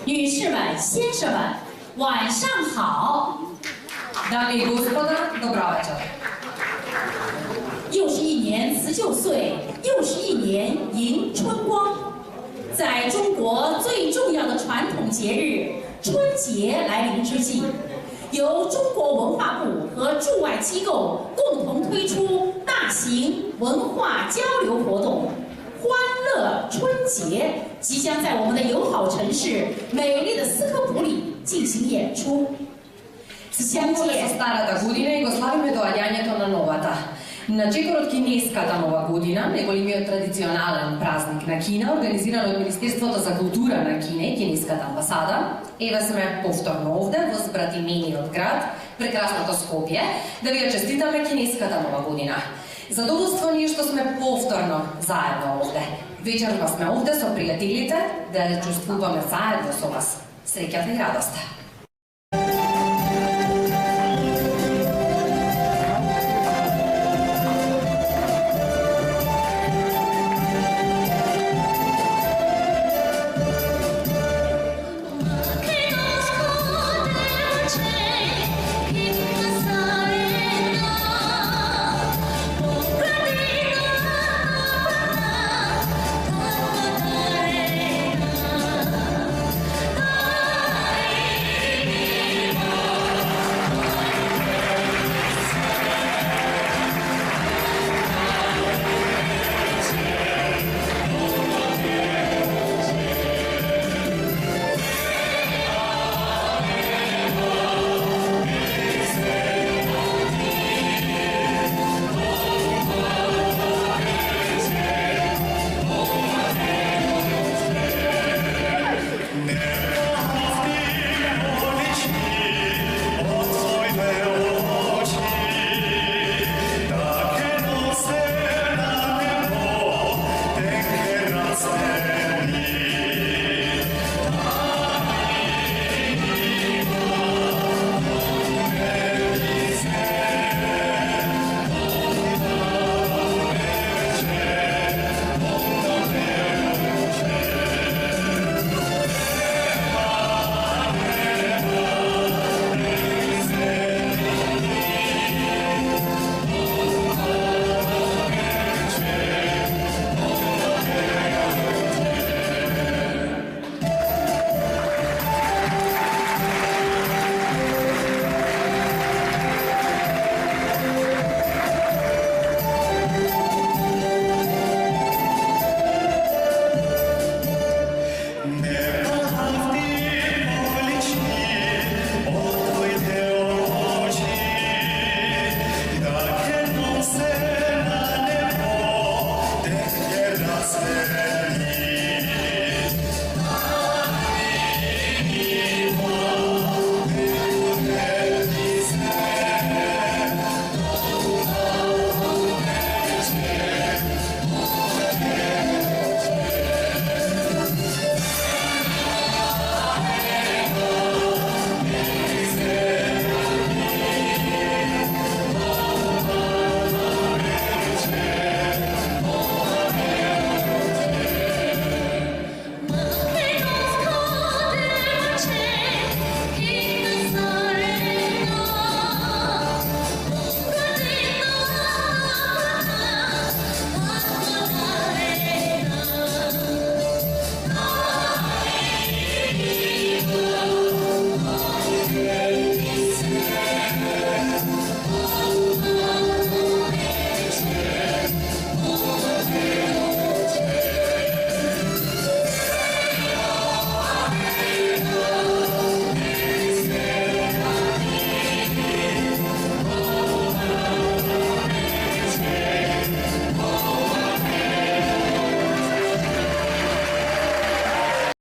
女士们、先生们，晚上好。Dame i gospoda, dobro večer. 又是一年辞旧岁，又是一年迎春光。在中国最重要的传统节日春节来临之际，由中国文化部和驻外机构共同推出大型文化交流活动“欢乐春节”，即将在我们的友好城市美丽的斯科普里进行演出。Сетimo се со старата година и го славиме доаѓањето на новата. На чекор од кинеската нова година, најголемиот традиционален празник на Кина, организиран од Министерството за култура на Кина и Кинеската амбасада, еве сме повторно овде во збратимениот град, прекрасното Скопје, да ви ја честитаме Кинеската нова година. Задоволство ни е што сме повторно заедно овде. Вечерва сме овде со пријателите да ја чувствуваме заедно со вас. Среќата и радоста!